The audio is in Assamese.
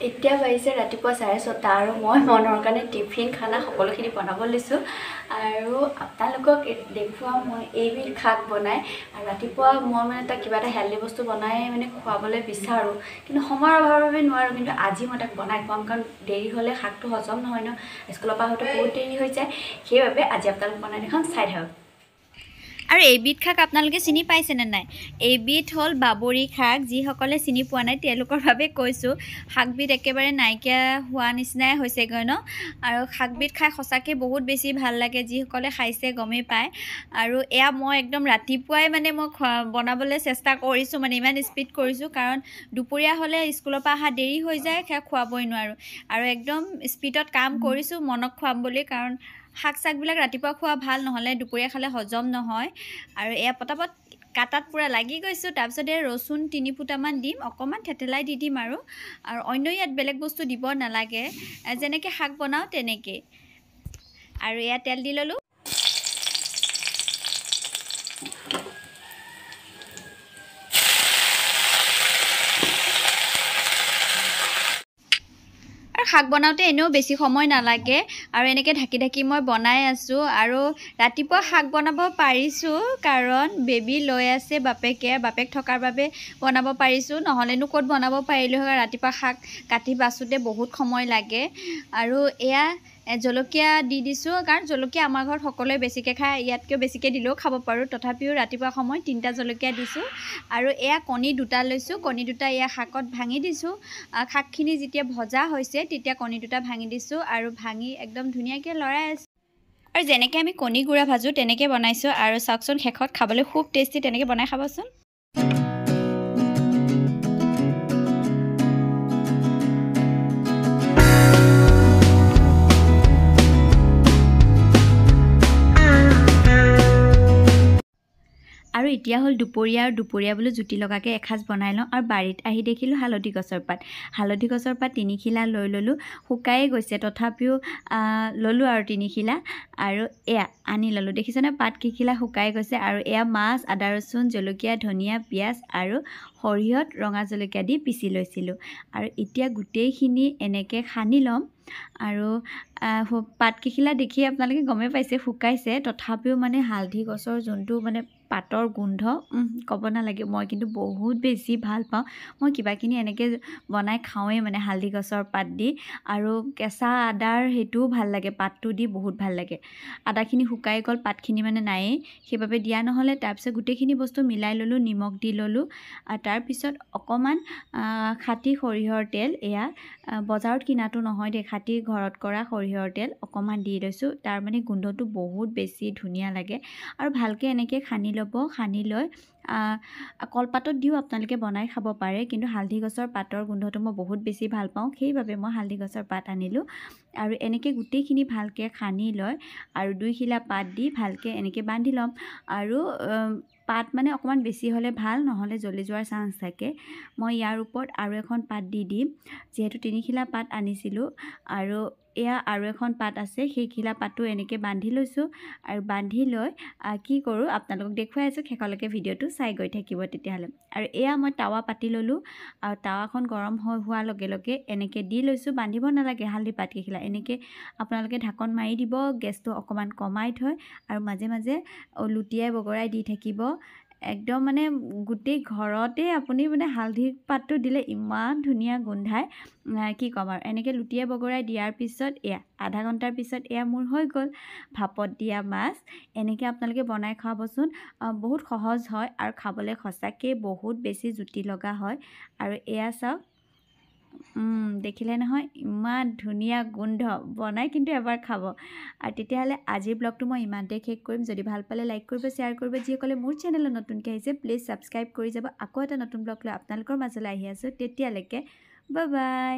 এতিয়া বাজিছে ৰাতিপুৱা 6:30 আৰু মই মনৰ কাৰণে টিফিন খানা সকলোখিনি বনাব লৈছোঁ আৰু আপোনালোকক দেখুৱাম মই এইবিধ শাক বনাই আৰু ৰাতিপুৱা মই মানে তাক কিবা এটা হেল্ডি বস্তু বনাই মানে খুৱাবলৈ বিচাৰোঁ কিন্তু সময়ৰ অভাৱৰ বাবে নোৱাৰোঁ কিন্তু আজি মই তাক বনাই খুৱাম কাৰণ দেৰি হ'লে শাকটো হজম নহয় ন স্কুলৰ পৰা আহোঁতে বহুত দেৰি হৈ যায় সেইবাবে আজি আপোনালোক বনাই দেখাম চাই থাকক আৰু এইবিধ শাক আপোনালোকে চিনি পাইছেনে নাই এইবিধ হ'ল বাবৰি শাক যিসকলে চিনি পোৱা নাই তেওঁলোকৰ বাবে কৈছোঁ শাকবিধ একেবাৰে নাইকিয়া হোৱা নিচিনাই হৈছেগৈ ন আৰু শাকবিধ খাই সঁচাকৈ বহুত বেছি ভাল লাগে যিসকলে খাইছে গমেই পায় আৰু এয়া মই একদম ৰাতিপুৱাই মানে মই বনাবলৈ চেষ্টা কৰিছোঁ মানে ইমান স্পীড কৰিছোঁ কাৰণ দুপৰীয়া হ'লে স্কুলৰ পৰা অহা দেৰি হৈ যায় সেয়া খুৱাবই নোৱাৰোঁ আৰু একদম স্পীডত কাম কৰিছোঁ মনক খুৱাম বুলি কাৰণ শাক চাকবিলাক ৰাতিপুৱা খোৱা ভাল নহ'লে দুপৰীয়া খালে হজম নহয় আৰু এয়া পটাপট কাটাত পূৰা লাগি গৈছোঁ তাৰপিছত এই ৰচুন 3 ফুটামান দিম অকণমান থেতেলাই দি দিম আৰু অন্য ইয়াত বেলেগ বস্তু দিব নালাগে যেনেকৈ শাক বনাওঁ তেনেকৈ আৰু এয়া তেল দি ল'লোঁ শাক বনাওঁতে এনেও বেছি সময় নালাগে আৰু এনেকৈ ঢাকি ঢাকি মই বনাই আছোঁ আৰু ৰাতিপুৱা শাক বনাব পাৰিছোঁ কাৰণ বেবী লৈ আছে বাপেক থকাৰ বাবে বনাব পাৰিছোঁ নহ'লেনো ক'ত বনাব পাৰিলোঁ হয় ৰাতিপুৱা শাক কাটি বাছোঁতে বহুত সময় লাগে আৰু এয়া জলকীয়া দি দিছোঁ কাৰণ জলকীয়া আমাৰ ঘৰত সকলোৱে বেছিকৈ খায় ইয়াতকৈ বেছিকৈ দিলেও খাব পাৰোঁ তথাপিও ৰাতিপুৱা সময় 3টা জলকীয়া দিছোঁ আৰু এয়া কণী 2টা লৈছোঁ কণী 2টা এয়া শাকত ভাঙি দিছোঁ শাকখিনি যেতিয়া ভজা হৈছে তেতিয়া কণী 2টা ভাঙি দিছোঁ আৰু ভাঙি একদম ধুনীয়াকৈ লৰাই আছোঁ আৰু যেনেকৈ আমি কণী গুড়া ভাজোঁ তেনেকৈ বনাইছোঁ আৰু চাওকচোন শেষত খাবলৈ খুব টেষ্টি তেনেকৈ বনাই খাবচোন আৰু এতিয়া হ'ল দুপৰীয়া বোলো জুতি লগাকৈ এসাঁজ বনাই লওঁ আৰু বাৰীত আহি দেখিলোঁ হালধি গছৰ পাত 3 খিলা লৈ ল'লোঁ শুকায়ে গৈছে তথাপিও ল'লোঁ আৰু 3 খিলা আৰু এয়া আনি ল'লোঁ দেখিছেনে পাত কিখিলা শুকাই গৈছে আৰু এয়া মাছ আদা ৰচুন জলকীয়া ধনিয়া পিঁয়াজ আৰু সৰিয়হত ৰঙা জলকীয়া দি পিচি লৈছিলোঁ আৰু এতিয়া গোটেইখিনি এনেকৈ সানি ল'ম আৰু পাতকেইখিলা দেখি আপোনালোকে গমেই পাইছে শুকাইছে তথাপিও মানে হালধি গছৰ যোনটো মানে পাতৰ গোন্ধ ক'ব নালাগে মই কিন্তু বহুত বেছি ভাল পাওঁ মই কিবাখিনি এনেকৈ বনাই খাওঁৱেই মানে হালধি গছৰ পাত দি আৰু কেঁচা আদাৰ সেইটোও ভাল লাগে পাতটো দি বহুত ভাল লাগে আদাখিনি শুকাই গ'ল পাতখিনি মানে নায়েই সেইবাবে দিয়া নহ'লে তাৰপিছত গোটেইখিনি বস্তু মিলাই ল'লোঁ নিমখ দি ল'লোঁ আৰু তাৰপিছত অকণমান খাটি সৰিয়হৰ তেল এয়া বজাৰত কিনাটো নহয় দেই খাটি ঘৰত কৰা সৰিয়হৰ তেল অকণমান দি লৈছোঁ তাৰ মানে গোন্ধটো বহুত বেছি ধুনীয়া লাগে আৰু ভালকৈ এনেকৈ সানি ল'ব সানি লৈ কলপাতত দিও আপোনালোকে বনাই খাব পাৰে কিন্তু হালধি গছৰ পাতৰ গোন্ধটো মই বহুত বেছি ভাল পাওঁ সেইবাবে মই হালধি গছৰ পাত আনিলোঁ আৰু এনেকৈ গোটেইখিনি ভালকৈ সানি লৈ আৰু 2 খিলা পাত দি ভালকৈ এনেকৈ বান্ধি ল'ম আৰু পাত মানে অকণমান বেছি হ'লে ভাল নহ'লে জ্বলি যোৱাৰ চান্স থাকে মই ইয়াৰ ওপৰত আৰু এখন পাত দি দিম যিহেতু 3 খিলা পাত আনিছিলোঁ আৰু এয়া আৰু এখন পাত আছে সেই খিলা পাতটো এনেকৈ বান্ধি লৈছোঁ আৰু বান্ধি লৈ কি কৰোঁ আপোনালোকক দেখুৱাই আছোঁ শেষলৈকে ভিডিঅ'টো চাই গৈ থাকিব তেতিয়াহ'লে আৰু এয়া মই টাৱা পাতি ল'লোঁ আৰু টাৱাখন গৰম হোৱাৰ লগে লগে এনেকৈ দি লৈছোঁ বান্ধিব নালাগে হালধি পাতকেইখিলা এনেকৈ আপোনালোকে ঢাকন মাৰি দিব গেছটো অকণমান কমাই থৈ আৰু মাজে মাজে লুটিয়াই বগৰাই দি থাকিব একদম মানে গোটেই ঘৰতে আপুনি মানে হালধি পাতটো দিলে ইমান ধুনীয়া গোন্ধায় কি ক'ম আৰু এনেকৈ লুটিয়াই বগৰাই দিয়াৰ পিছত এয়া আধা ঘণ্টাৰ পিছত এয়া মোৰ হৈ গ'ল ভাপত দিয়া মাছ এনেকৈ আপোনালোকে বনাই খাবচোন বহুত সহজ হয় আৰু খাবলৈ সঁচাকৈ বহুত বেছি জুতি লগা হয় আৰু এয়া চাওক দেখিলে নহয় ইমান ধুনীয়া গোন্ধ বনাই কিন্তু এবাৰ খাব আৰু তেতিয়াহ'লে আজিৰ ব্লগটো মই ইমানতে শেষ কৰিম যদি ভাল পালে লাইক কৰিব শ্বেয়াৰ কৰিব যিসকলে মোৰ চেনেলত নতুনকৈ আহিছে প্লিজ ছাবস্ক্ৰাইব কৰি যাব আকৌ এটা নতুন ব্লগ লৈ আপোনালোকৰ মাজলৈ আহি আছোঁ তেতিয়ালৈকে বাই বাই